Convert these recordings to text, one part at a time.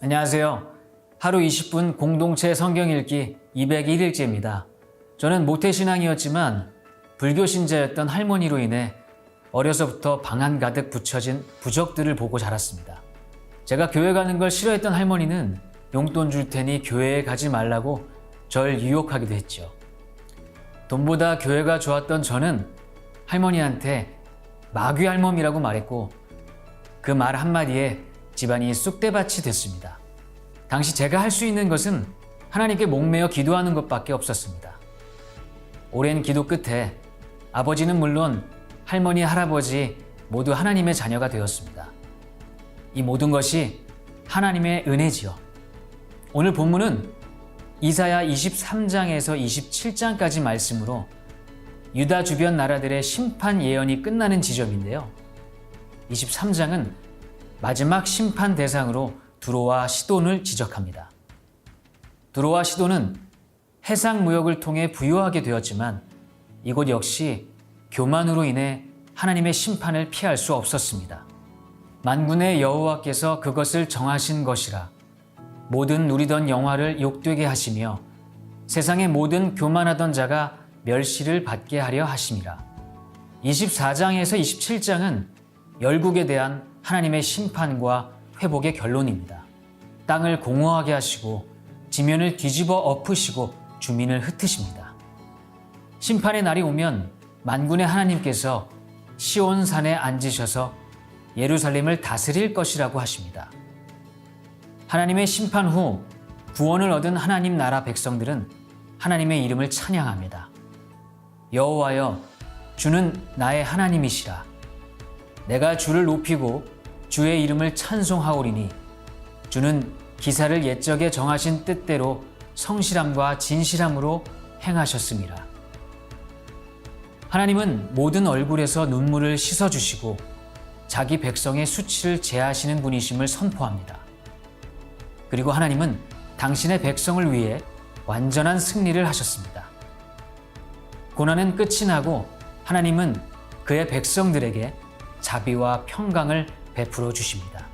안녕하세요. 하루 20분 공동체 성경 읽기 201일째입니다. 저는 모태신앙이었지만 불교 신자였던 할머니로 인해 어려서부터 방안 가득 붙여진 부적들을 보고 자랐습니다. 제가 교회 가는 걸 싫어했던 할머니는 용돈 줄 테니 교회에 가지 말라고 절 유혹하기도 했죠. 돈보다 교회가 좋았던 저는 할머니한테 마귀 할멈이라고 말했고 그 말 한마디에 집안이 쑥대밭이 됐습니다. 당시 제가 할 수 있는 것은 하나님께 목매어 기도하는 것밖에 없었습니다. 오랜 기도 끝에 아버지는 물론 할머니, 할아버지 모두 하나님의 자녀가 되었습니다. 이 모든 것이 하나님의 은혜지요. 오늘 본문은 이사야 23장에서 27장까지 말씀으로 유다 주변 나라들의 심판 예언이 끝나는 지점인데요. 23장은 마지막 심판 대상으로 두로와 시돈을 지적합니다. 두로와 시돈은 해상 무역을 통해 부유하게 되었지만 이곳 역시 교만으로 인해 하나님의 심판을 피할 수 없었습니다. 만군의 여호와께서 그것을 정하신 것이라 모든 누리던 영화를 욕되게 하시며 세상의 모든 교만하던 자가 멸시를 받게 하려 하심이라. 24장에서 27장은 열국에 대한 하나님의 심판과 회복의 결론입니다. 땅을 공허하게 하시고 지면을 뒤집어 엎으시고 주민을 흩으십니다. 심판의 날이 오면 만군의 하나님께서 시온산에 앉으셔서 예루살렘을 다스릴 것이라고 하십니다. 하나님의 심판 후 구원을 얻은 하나님 나라 백성들은 하나님의 이름을 찬양합니다. 여호와여, 주는 나의 하나님이시라. 내가 주를 높이고 주의 이름을 찬송하오리니 주는 기사를 옛적에 정하신 뜻대로 성실함과 진실함으로 행하셨음이라. 하나님은 모든 얼굴에서 눈물을 씻어주시고 자기 백성의 수치를 제하시는 분이심을 선포합니다. 그리고 하나님은 당신의 백성을 위해 완전한 승리를 하셨습니다. 고난은 끝이 나고 하나님은 그의 백성들에게 자비와 평강을 베풀어 주십니다.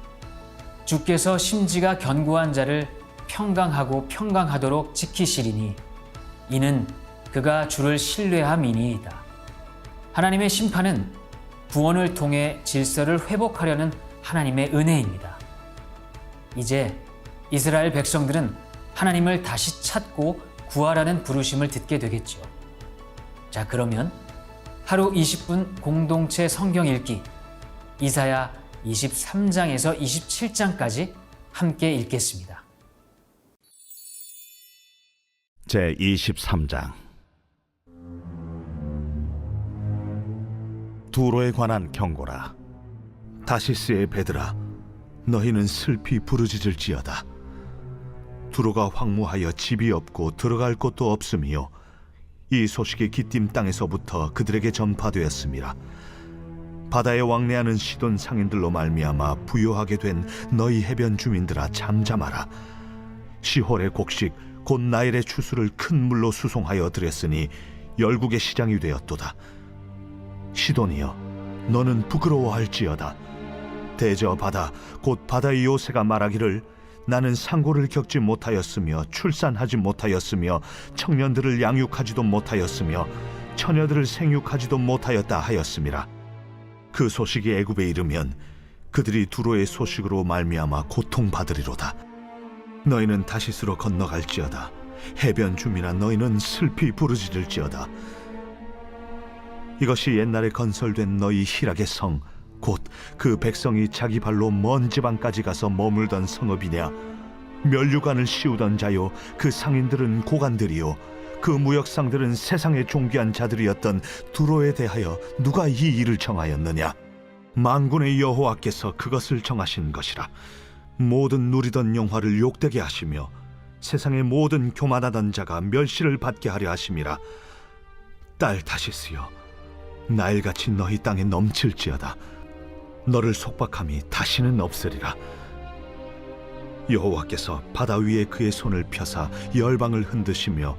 주께서 심지가 견고한 자를 평강하고 평강하도록 지키시리니 이는 그가 주를 신뢰함이니이다. 하나님의 심판은 구원을 통해 질서를 회복하려는 하나님의 은혜입니다. 이제 이스라엘 백성들은 하나님을 다시 찾고 구하라는 부르심을 듣게 되겠죠. 자, 그러면 하루 20분 공동체 성경 읽기 이사야 23장에서 27장까지 함께 읽겠습니다. 제23장 두로에 관한 경고라. 다시스의 배들아, 너희는 슬피 부르짖을지어다. 두로가 황무하여 집이 없고 들어갈 곳도 없으며 이 소식이 기띔 땅에서부터 그들에게 전파되었음이라. 바다에 왕래하는 시돈 상인들로 말미암아 부요하게 된 너희 해변 주민들아, 잠잠하라. 시홀의 곡식 곧 나일의 추수를 큰 물로 수송하여 들였으니 열국의 시장이 되었도다. 시돈이여, 너는 부끄러워할지어다. 대저 바다 곧 바다의 요새가 말하기를 나는 상고를 겪지 못하였으며 출산하지 못하였으며 청년들을 양육하지도 못하였으며 처녀들을 생육하지도 못하였다 하였음이라. 그 소식이 애굽에 이르면 그들이 두로의 소식으로 말미암아 고통받으리로다. 너희는 다시스로 건너갈지어다. 해변 주민아, 너희는 슬피 부르짖을지어다. 이것이 옛날에 건설된 너희 희락의 성, 곧 그 백성이 자기 발로 먼 지방까지 가서 머물던 성읍이냐? 면류관을 씌우던 자요, 그 상인들은 고관들이요, 그 무역상들은 세상의 존귀한 자들이었던 두로에 대하여 누가 이 일을 정하였느냐? 만군의 여호와께서 그것을 정하신 것이라. 모든 누리던 영화를 욕되게 하시며 세상의 모든 교만하던 자가 멸시를 받게 하려 하심이라. 딸 다시스여, 나일같이 너희 땅에 넘칠지어다. 너를 속박함이 다시는 없으리라. 여호와께서 바다 위에 그의 손을 펴사 열방을 흔드시며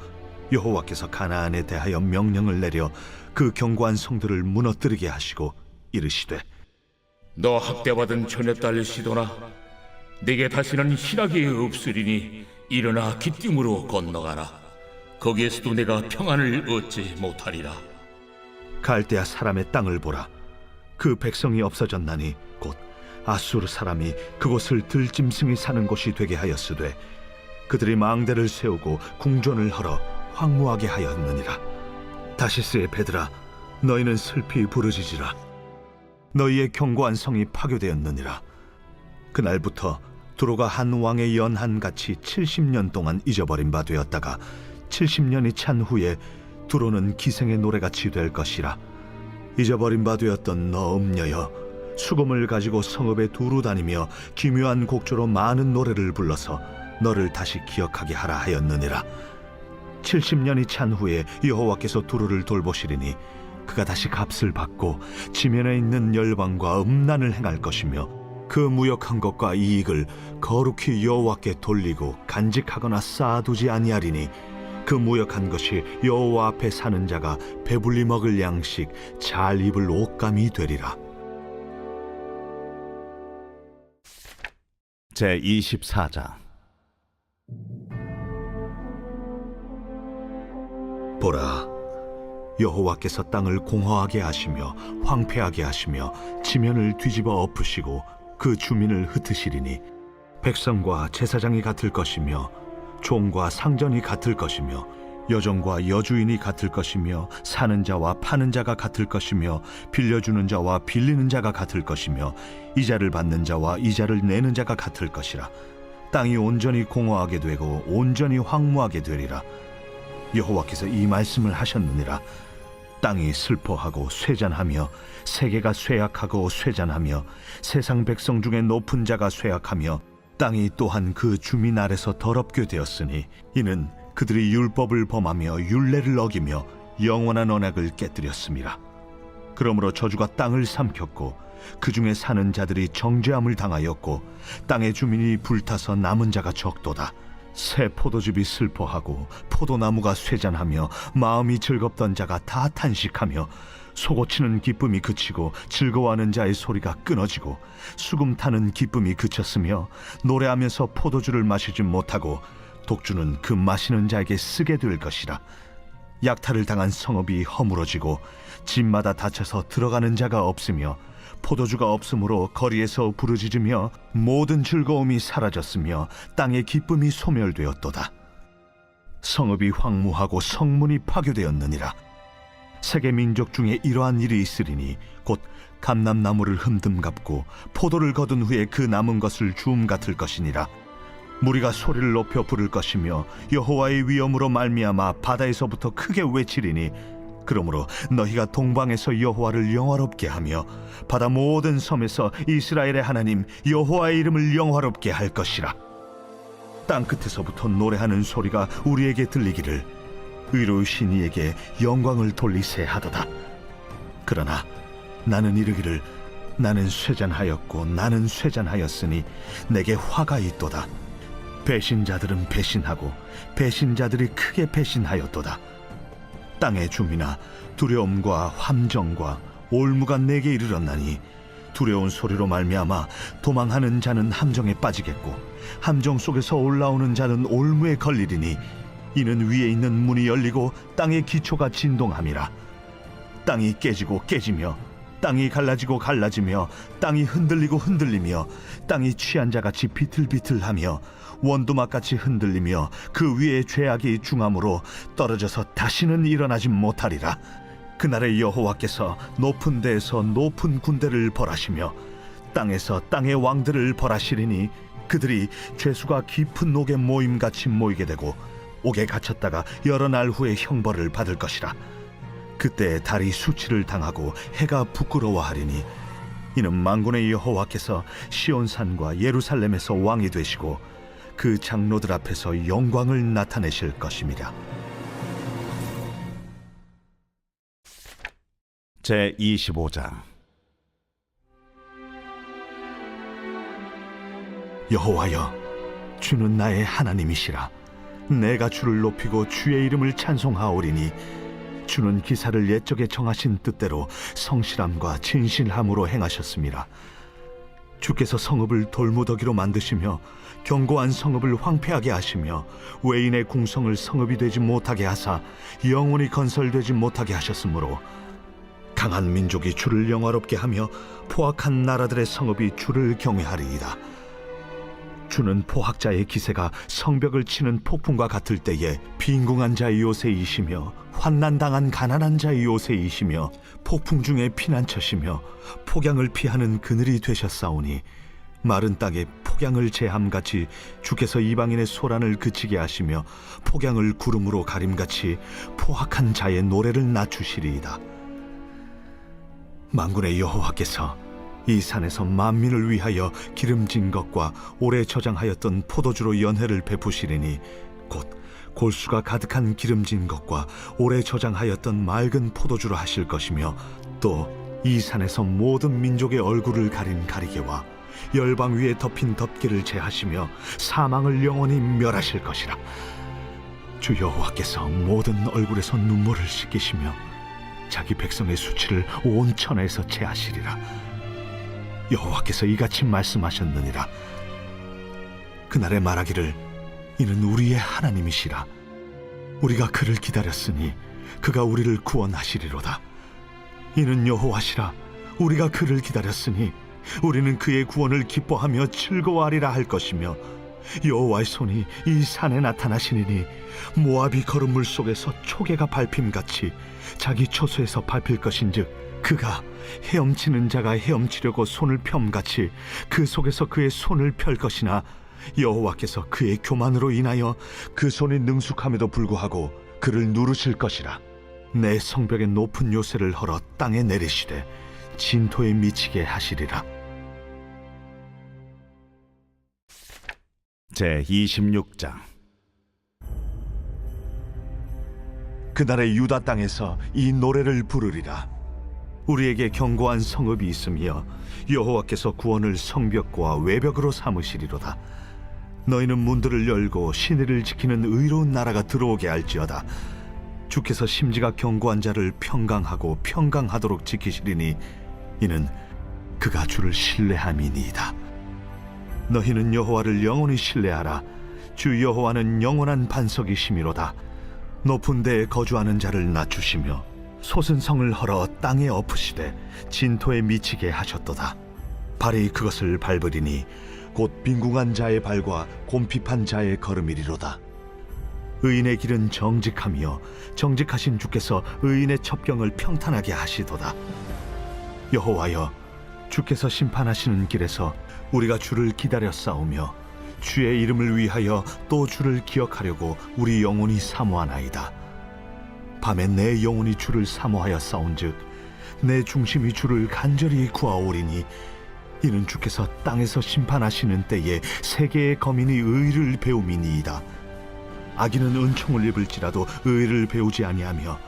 여호와께서 가나안에 대하여 명령을 내려 그 견고한 성들을 무너뜨리게 하시고 이르시되 너 학대받은 전의 딸 시도나 내게 다시는 희락이 없으리니 일어나 기띔으로 건너가라. 거기에서도 내가 평안을 얻지 못하리라. 갈대아 사람의 땅을 보라. 그 백성이 없어졌나니 곧 아수르 사람이 그곳을 들짐승이 사는 곳이 되게 하였으되 그들이 망대를 세우고 궁전을 헐어 황무하게 하였느니라. 다시스의 배들아, 너희는 슬피 부르짖으라. 너희의 견고한 성이 파괴되었느니라. 그날부터 두로가 한 왕의 연한같이 70년 동안 잊어버린 바 되었다가 70년이 찬 후에 두로는 기생의 노래같이 될 것이라. 잊어버린 바 되었던 너 음녀여, 수금을 가지고 성읍에 두루 다니며 기묘한 곡조로 많은 노래를 불러서 너를 다시 기억하게 하라 하였느니라. 70년이 찬 후에 여호와께서 두루를 돌보시리니 그가 다시 값을 받고 지면에 있는 열방과 음란을 행할 것이며 그 무역한 것과 이익을 거룩히 여호와께 돌리고 간직하거나 쌓아두지 아니하리니 그 무역한 것이 여호와 앞에 사는 자가 배불리 먹을 양식, 잘 입을 옷감이 되리라. 제24장. 보라, 여호와께서 땅을 공허하게 하시며 황폐하게 하시며 지면을 뒤집어 엎으시고 그 주민을 흩으시리니 백성과 제사장이 같을 것이며 종과 상전이 같을 것이며 여종과 여주인이 같을 것이며 사는 자와 파는 자가 같을 것이며 빌려주는 자와 빌리는 자가 같을 것이며 이자를 받는 자와 이자를 내는 자가 같을 것이라. 땅이 온전히 공허하게 되고 온전히 황무하게 되리라. 여호와께서 이 말씀을 하셨느니라. 땅이 슬퍼하고 쇠잔하며 세계가 쇠약하고 쇠잔하며 세상 백성 중에 높은 자가 쇠약하며 땅이 또한 그 주민 아래서 더럽게 되었으니 이는 그들이 율법을 범하며 율례를 어기며 영원한 언약을 깨뜨렸습니다. 그러므로 저주가 땅을 삼켰고 그 중에 사는 자들이 정죄함을 당하였고 땅의 주민이 불타서 남은 자가 적도다. 새 포도즙이 슬퍼하고 포도나무가 쇠잔하며 마음이 즐겁던 자가 다 탄식하며 소고치는 기쁨이 그치고 즐거워하는 자의 소리가 끊어지고 수금 타는 기쁨이 그쳤으며 노래하면서 포도주를 마시지 못하고 독주는 그 마시는 자에게 쓰게 될 것이라. 약탈을 당한 성읍이 허물어지고 집마다 닫혀서 들어가는 자가 없으며 포도주가 없으므로 거리에서 부르짖으며 모든 즐거움이 사라졌으며 땅의 기쁨이 소멸되었도다. 성읍이 황무하고 성문이 파괴되었느니라. 세계 민족 중에 이러한 일이 있으리니 곧 감람나무를 흠듬갑고 포도를 거둔 후에 그 남은 것을 주움 같을 것이니라. 무리가 소리를 높여 부를 것이며 여호와의 위엄으로 말미암아 바다에서부터 크게 외치리니 그러므로 너희가 동방에서 여호와를 영화롭게 하며 바다 모든 섬에서 이스라엘의 하나님 여호와의 이름을 영화롭게 할 것이라. 땅 끝에서부터 노래하는 소리가 우리에게 들리기를 의로우신 이에게 영광을 돌리세 하도다. 그러나 나는 이르기를 나는 쇠잔하였고 나는 쇠잔하였으니 내게 화가 있도다. 배신자들은 배신하고 배신자들이 크게 배신하였도다. 땅의 주민아, 두려움과 함정과 올무가 내게 이르렀나니 두려운 소리로 말미암아 도망하는 자는 함정에 빠지겠고 함정 속에서 올라오는 자는 올무에 걸리리니 이는 위에 있는 문이 열리고 땅의 기초가 진동함이라. 땅이 깨지고 깨지며 땅이 갈라지고 갈라지며 땅이 흔들리고 흔들리며 땅이 취한 자같이 비틀비틀하며 원두막같이 흔들리며 그 위에 죄악이 중함으로 떨어져서 다시는 일어나지 못하리라. 그날에 여호와께서 높은 데에서 높은 군대를 벌하시며 땅에서 땅의 왕들을 벌하시리니 그들이 죄수가 깊은 옥에 모임같이 모이게 되고 옥에 갇혔다가 여러 날 후에 형벌을 받을 것이라. 그때 달이 수치를 당하고 해가 부끄러워하리니 이는 만군의 여호와께서 시온산과 예루살렘에서 왕이 되시고 그 장로들 앞에서 영광을 나타내실 것입니다. 제25장. 여호와여, 주는 나의 하나님이시라. 내가 주를 높이고 주의 이름을 찬송하오리니 주는 기사를 옛적에 정하신 뜻대로 성실함과 진실함으로 행하셨습니다. 주께서 성읍을 돌무더기로 만드시며 견고한 성읍을 황폐하게 하시며 외인의 궁성을 성읍이 되지 못하게 하사 영원히 건설되지 못하게 하셨으므로 강한 민족이 주를 영화롭게 하며 포악한 나라들의 성읍이 주를 경외하리이다. 주는 포학자의 기세가 성벽을 치는 폭풍과 같을 때에 빈궁한 자의 요새이시며 환난당한 가난한 자의 요새이시며 폭풍 중에 피난처시며 폭양을 피하는 그늘이 되셨사오니 마른 땅에 폭양을 제함같이 주께서 이방인의 소란을 그치게 하시며 폭양을 구름으로 가림같이 포악한 자의 노래를 낮추시리이다. 만군의 여호와께서 이 산에서 만민을 위하여 기름진 것과 오래 저장하였던 포도주로 연회를 베푸시리니 곧 골수가 가득한 기름진 것과 오래 저장하였던 맑은 포도주로 하실 것이며 또 이 산에서 모든 민족의 얼굴을 가린 가리개와 열방 위에 덮인 덮개를 제하시며 사망을 영원히 멸하실 것이라. 주 여호와께서 모든 얼굴에서 눈물을 씻기시며 자기 백성의 수치를 온 천하에서 제하시리라. 여호와께서 이같이 말씀하셨느니라. 그날에 말하기를 이는 우리의 하나님이시라. 우리가 그를 기다렸으니 그가 우리를 구원하시리로다. 이는 여호와시라. 우리가 그를 기다렸으니 우리는 그의 구원을 기뻐하며 즐거워하리라 할 것이며 여호와의 손이 이 산에 나타나시니니 모압이 거른 물 속에서 초계가 밟힘같이 자기 처소에서 밟힐 것인즉 그가 헤엄치는 자가 헤엄치려고 손을 펴같이 그 속에서 그의 손을 펼 것이나 여호와께서 그의 교만으로 인하여 그 손이 능숙함에도 불구하고 그를 누르실 것이라. 내 성벽의 높은 요새를 헐어 땅에 내리시되 진토에 미치게 하시리라. 제 26장. 그날의 유다 땅에서 이 노래를 부르리라. 우리에게 견고한 성읍이 있으며 여호와께서 구원을 성벽과 외벽으로 삼으시리로다. 너희는 문들을 열고 시내를 지키는 의로운 나라가 들어오게 할지어다. 주께서 심지가 견고한 자를 평강하고 평강하도록 지키시리니 이는 그가 주를 신뢰함이니이다. 너희는 여호와를 영원히 신뢰하라. 주 여호와는 영원한 반석이시미로다. 높은 데에 거주하는 자를 낮추시며 솟은 성을 헐어 땅에 엎으시되 진토에 미치게 하셨도다. 발이 그것을 밟으리니 곧 빈궁한 자의 발과 곰핍한 자의 걸음이리로다. 의인의 길은 정직하며 정직하신 주께서 의인의 첩경을 평탄하게 하시도다. 여호와여, 주께서 심판하시는 길에서 우리가 주를 기다려 싸우며 주의 이름을 위하여 또 주를 기억하려고 우리 영혼이 사모하나이다. 밤에 내 영혼이 주를 사모하여 싸운즉 내 중심이 주를 간절히 구하오리니 이는 주께서 땅에서 심판하시는 때에 세계의 거민이 의를 배움이니이다. 악인은 은총을 입을지라도 의를 배우지 아니하며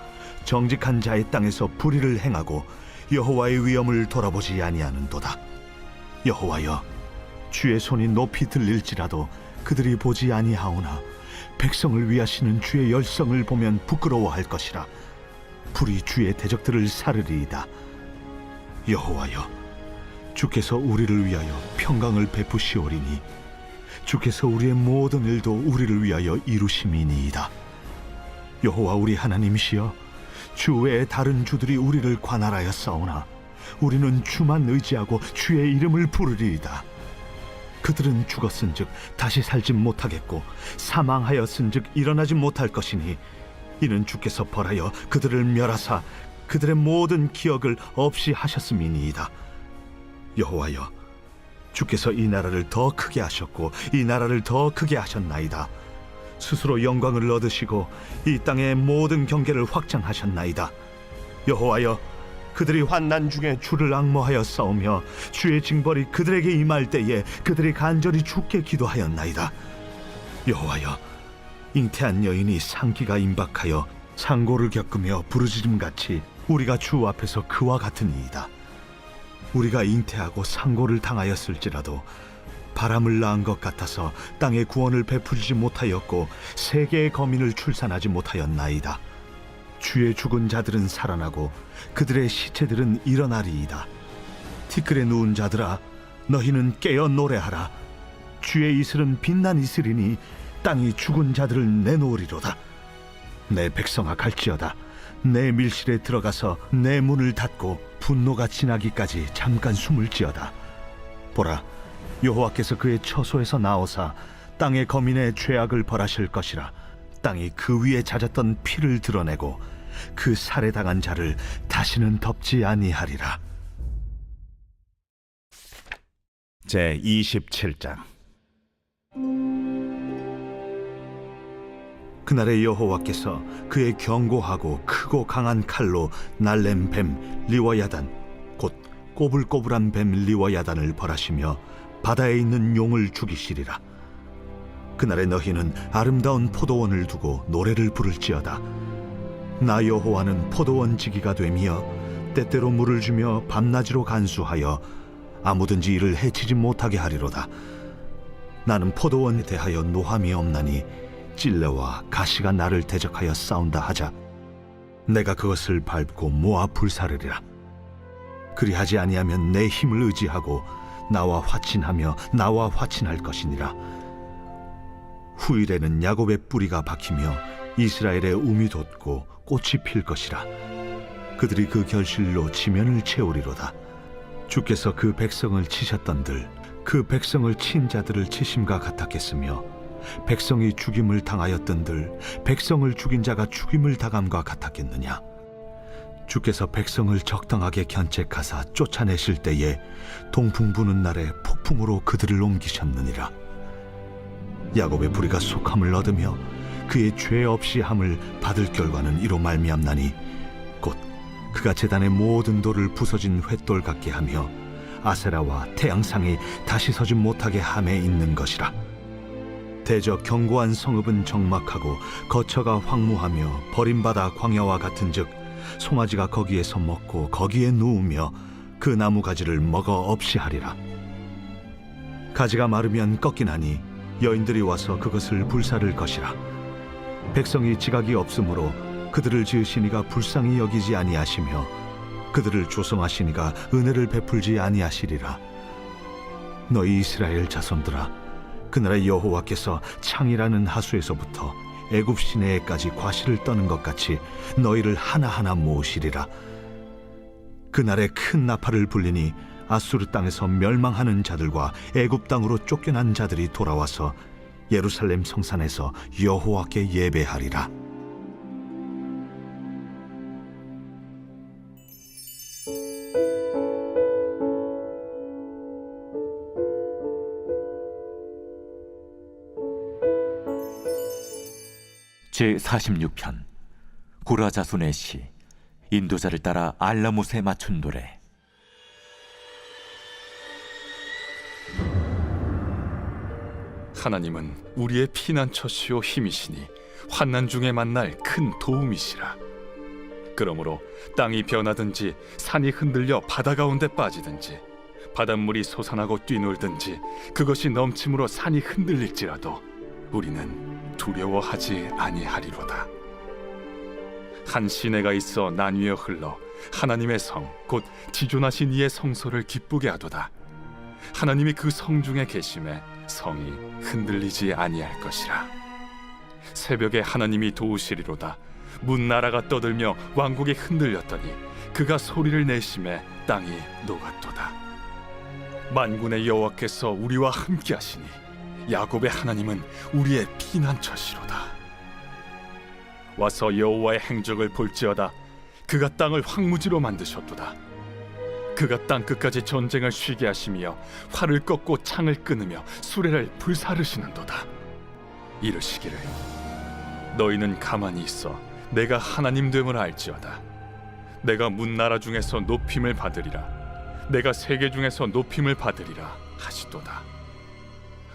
정직한 자의 땅에서 불의를 행하고 여호와의 위엄을 돌아보지 아니하는도다. 여호와여, 주의 손이 높이 들릴지라도 그들이 보지 아니하오나 백성을 위하시는 주의 열성을 보면 부끄러워할 것이라. 불이 주의 대적들을 사르리이다. 여호와여, 주께서 우리를 위하여 평강을 베푸시오리니 주께서 우리의 모든 일도 우리를 위하여 이루심이니이다. 여호와 우리 하나님이시여, 주 외에 다른 주들이 우리를 관할하여 싸우나 우리는 주만 의지하고 주의 이름을 부르리이다. 그들은 죽었은즉 다시 살지 못하겠고 사망하였은즉 일어나지 못할 것이니 이는 주께서 벌하여 그들을 멸하사 그들의 모든 기억을 없이 하셨음이니이다. 여호와여, 주께서 이 나라를 더 크게 하셨고 이 나라를 더 크게 하셨나이다. 스스로 영광을 얻으시고 이 땅의 모든 경계를 확장하셨나이다. 여호와여, 그들이 환난 중에 주를 앙모하여 싸우며 주의 징벌이 그들에게 임할 때에 그들이 간절히 주께 기도하였나이다. 여호와여, 잉태한 여인이 상기가 임박하여 상고를 겪으며 부르짖음같이 우리가 주 앞에서 그와 같으니이다. 우리가 잉태하고 상고를 당하였을지라도 바람을 낳은 것 같아서 땅에 구원을 베풀지 못하였고 세계의 거민을 출산하지 못하였나이다. 주의 죽은 자들은 살아나고 그들의 시체들은 일어나리이다. 티끌에 누운 자들아, 너희는 깨어 노래하라. 주의 이슬은 빛난 이슬이니 땅이 죽은 자들을 내놓으리로다. 내 백성아 갈지어다. 내 밀실에 들어가서 내 문을 닫고 분노가 지나기까지 잠깐 숨을 지어다. 보라, 여호와께서 그의 처소에서 나오사 땅의 거민의 죄악을 벌하실 것이라. 땅이 그 위에 잦았던 피를 드러내고 그 살해당한 자를 다시는 덮지 아니하리라. 제 27장. 그날에 여호와께서 그의 견고하고 크고 강한 칼로 날렘 뱀 리워야단 곧 꼬불꼬불한 뱀 리워야단을 벌하시며 바다에 있는 용을 죽이시리라. 그날에 너희는 아름다운 포도원을 두고 노래를 부를지어다. 나 여호와는 포도원 지기가 되며 때때로 물을 주며 밤낮으로 간수하여 아무든지 이를 해치지 못하게 하리로다. 나는 포도원에 대하여 노함이 없나니 찔레와 가시가 나를 대적하여 싸운다 하자 내가 그것을 밟고 모아 불사르리라. 그리하지 아니하면 내 힘을 의지하고 나와 화친하며 나와 화친할 것이니라. 후일에는 야곱의 뿌리가 박히며 이스라엘의 움이 돋고 꽃이 필 것이라. 그들이 그 결실로 지면을 채우리로다. 주께서 그 백성을 치셨던들 그 백성을 친 자들을 치심과 같았겠으며 백성이 죽임을 당하였던들 백성을 죽인 자가 죽임을 당함과 같았겠느냐. 주께서 백성을 적당하게 견책하사 쫓아내실 때에 동풍 부는 날에 폭풍으로 그들을 옮기셨느니라. 야곱의 부리가 속함을 얻으며 그의 죄 없이 함을 받을 결과는 이로 말미암나니 곧 그가 제단의 모든 돌을 부서진 횃돌 같게 하며 아세라와 태양상이 다시 서지 못하게 함에 있는 것이라. 대저 견고한 성읍은 적막하고 거처가 황무하며 버림받아 광야와 같은즉 송아지가 거기에서 먹고 거기에 누우며 그 나무 가지를 먹어 없이 하리라. 가지가 마르면 꺾이나니 여인들이 와서 그것을 불사를 것이라. 백성이 지각이 없으므로 그들을 지으시니가 불쌍히 여기지 아니하시며 그들을 조성하시니가 은혜를 베풀지 아니하시리라. 너희 이스라엘 자손들아, 그날에 여호와께서 창이라는 하수에서부터 애굽 시내에까지 과실을 떠는 것 같이 너희를 하나하나 모으시리라. 그날에 큰 나팔을 불리니 아수르 땅에서 멸망하는 자들과 애굽 땅으로 쫓겨난 자들이 돌아와서 예루살렘 성산에서 여호와께 예배하리라. 제46편 고라 자손의 시. 인도자를 따라 알라못에 맞춘 노래. 하나님은 우리의 피난처시요 힘이시니 환난 중에 만날 큰 도움이시라. 그러므로 땅이 변하든지 산이 흔들려 바다 가운데 빠지든지 바닷물이 솟아나고 뛰놀든지 그것이 넘침으로 산이 흔들릴지라도 우리는 두려워하지 아니하리로다. 한 시내가 있어 나뉘어 흘러 하나님의 성 곧 지존하신 이의 성소를 기쁘게 하도다. 하나님이 그 성 중에 계심에 성이 흔들리지 아니할 것이라. 새벽에 하나님이 도우시리로다. 문나라가 떠들며 왕국이 흔들렸더니 그가 소리를 내심에 땅이 녹았도다. 만군의 여호와께서 우리와 함께 하시니 야곱의 하나님은 우리의 피난처시로다. 와서 여호와의 행적을 볼지어다. 그가 땅을 황무지로 만드셨도다. 그가 땅 끝까지 전쟁을 쉬게 하시며 활을 꺾고 창을 끊으며 수레를 불사르시는도다. 이르시기를 너희는 가만히 있어 내가 하나님 됨을 알지어다. 내가 문나라 중에서 높임을 받으리라. 내가 세계 중에서 높임을 받으리라 하시도다.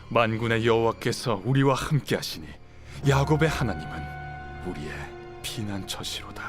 만군의 여호와께서 우리와 함께 하시니 야곱의 하나님은 우리의 피난처시로다.